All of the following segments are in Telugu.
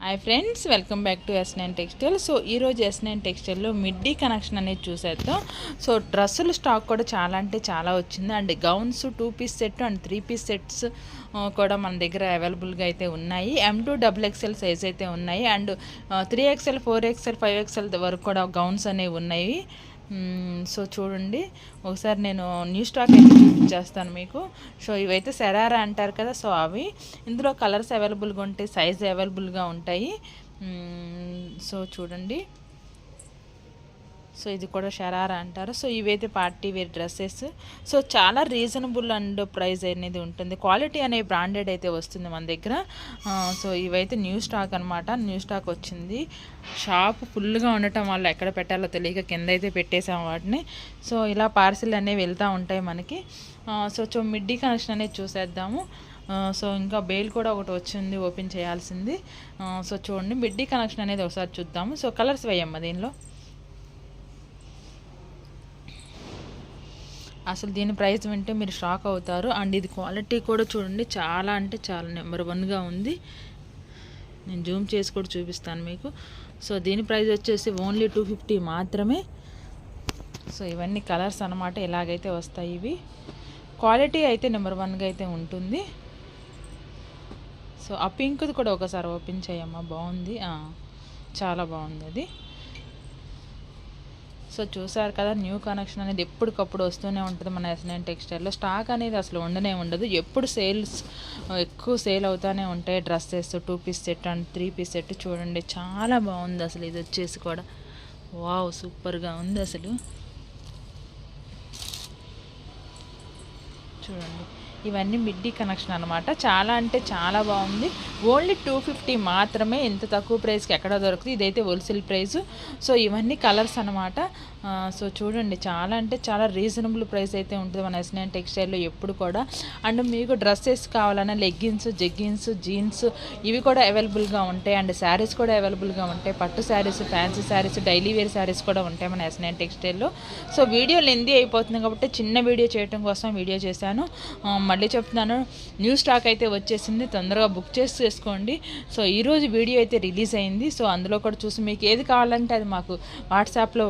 Hi friends, welcome back to S9 textile. So ఈరోజు S9 టెక్స్టైల్లో మిడ్డీ కనెక్షన్ అనేది చూసేద్దాం. సో డ్రెస్సులు స్టాక్ కూడా చాలా అంటే చాలా వచ్చింది. And gowns 2 piece set and 3 piece sets కూడా మన దగ్గర అవైలబుల్గా అయితే ఉన్నాయి. M2 XXL సైజ్ అయితే ఉన్నాయి. అండ్ 3XL 4XL 5XL వరకు కూడా గౌన్స్ అనేవి ఉన్నాయి. సో చూడండి, ఒకసారి నేను న్యూ స్టాక్ అయితే చూపించేస్తాను మీకు. సో ఇవైతే శరారా అంటారు కదా, సో అవి ఇందులో కలర్స్ అవైలబుల్గా ఉంటాయి, సైజ్ అవైలబుల్గా ఉంటాయి. సో చూడండి, సో ఇది కూడా షరారా అంటారు. సో ఇవైతే పార్టీ వేర్ డ్రెస్సెస్. సో చాలా రీజనబుల్ అండ్ ప్రైస్ అనేది ఉంటుంది. క్వాలిటీ అనే బ్రాండెడ్ అయితే వస్తుంది మన దగ్గర. సో ఇవైతే న్యూ స్టాక్ అనమాట, న్యూ స్టాక్ వచ్చింది. షాప్ ఫుల్గా ఉండటం వల్ల ఎక్కడ పెట్టాలో తెలియక కింద అయితే పెట్టేసాం వాటిని. సో ఇలా పార్సిల్ అనేవి వెళ్తూ ఉంటాయి మనకి. సో మిడ్డీ కనెక్షన్ అనేది చూసేద్దాము. సో ఇంకా బెయిల్ కూడా ఒకటి వచ్చింది, ఓపెన్ చేయాల్సింది. సో చూడండి, మిడ్డీ కనెక్షన్ అనేది ఒకసారి చూద్దాము. సో కలర్స్ వేయమ్మా దీనిలో. అసలు దీని ప్రైస్ వింటే మీరు షాక్ అవుతారు. అండ్ ఇది క్వాలిటీ కూడా చూడండి, చాలా అంటే చాలా నెంబర్ 1గా ఉంది. నేను జూమ్ చేసి కూడా చూపిస్తాను మీకు. సో దీని ప్రైస్ వచ్చేసి ఓన్లీ 250 మాత్రమే. సో ఇవన్నీ కలర్స్ అన్నమాట, ఇలాగైతే వస్తాయి. ఇవి క్వాలిటీ అయితే నెంబర్ 1గా అయితే ఉంటుంది. సో ఆ పింక్ది కూడా ఒకసారి ఓపెన్ చేయమ్మా, బాగుంది, చాలా బాగుంది అది. సో చూసారు కదా, న్యూ కనెక్షన్ అనేది ఎప్పటికప్పుడు వస్తూనే ఉంటుంది మన S9 టెక్స్టైల్లో. స్టాక్ అనేది అసలు ఉండనే ఉండదు, ఎప్పుడు సేల్స్ ఎక్కువ సేల్ అవుతూనే ఉంటాయి. Dresses 2 piece set and 3 piece set చూడండి, చాలా బాగుంది అసలు. ఇది వచ్చేసి కూడా వావ్, సూపర్గా ఉంది అసలు. చూడండి, ఇవన్నీ మిడ్డీ కనెక్షన్ అనమాట. చాలా అంటే చాలా బాగుంది. ఓన్లీ 250 మాత్రమే, ఇంత తక్కువ ప్రైస్కి ఎక్కడ దొరుకుతుంది. ఇదైతే హోల్సేల్ ప్రైస్. సో ఇవన్నీ కలర్స్ అనమాట. సో చూడండి, చాలా అంటే చాలా రీజనబుల్ ప్రైస్ అయితే ఉంటుంది మన S9 టెక్స్టైల్లో ఎప్పుడు కూడా. అండ్ మీకు డ్రెస్సెస్ కావాలన్నా లెగ్గిన్స్, జెగ్గిన్స్, జీన్స్ ఇవి కూడా అవైలబుల్గా ఉంటాయి. అండ్ శారీస్ కూడా అవైలబుల్గా ఉంటాయి. పట్టు saris, fancy saris, daily wear saris కూడా ఉంటాయి మన S9 టెక్స్టైల్లో. సో వీడియో లెందీ అయిపోతుంది కాబట్టి చిన్న వీడియో చేయడం కోసం వీడియో చేశాను. మళ్ళీ చెప్తున్నాను, న్యూ స్టాక్ అయితే వచ్చేసింది, తొందరగా బుక్ చేసుకోండి. సో ఈరోజు వీడియో అయితే రిలీజ్ అయింది. సో అందులో కూడా చూసి మీకు ఏది కావాలంటే అది మాకు వాట్సాప్లో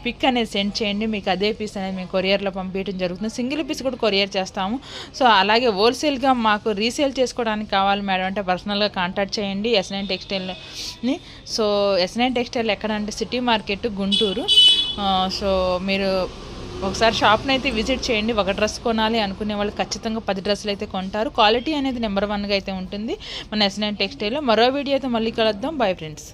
పిక్ అనేది సెండ్ చేయండి. మీకు అదే పీస్ అనేది మేము కొరియర్లో పంపించడం జరుగుతుంది. సింగిల్ పీస్ కూడా కొరియర్ చేస్తాము. సో అలాగే హోల్సేల్గా మాకు రీసేల్ చేసుకోవడానికి కావాలి మేడం అంటే పర్సనల్గా కాంటాక్ట్ చేయండి S9 టెక్స్టైల్ని. సో S9 టెక్స్టైల్ ఎక్కడంటే సిటీ మార్కెట్, గుంటూరు. సో మీరు ఒకసారి షాప్ని అయితే విజిట్ చేయండి. ఒక డ్రెస్ కొనాలి అనుకునే వాళ్ళు ఖచ్చితంగా 10 డ్రెస్సులు అయితే కొంటారు. క్వాలిటీ అనేది నెంబర్ 1గా అయితే ఉంటుంది మన S9 టెక్స్టైల్లో. మరో వీడియో అయితే మళ్ళీ కలుద్దాం. Bye friends.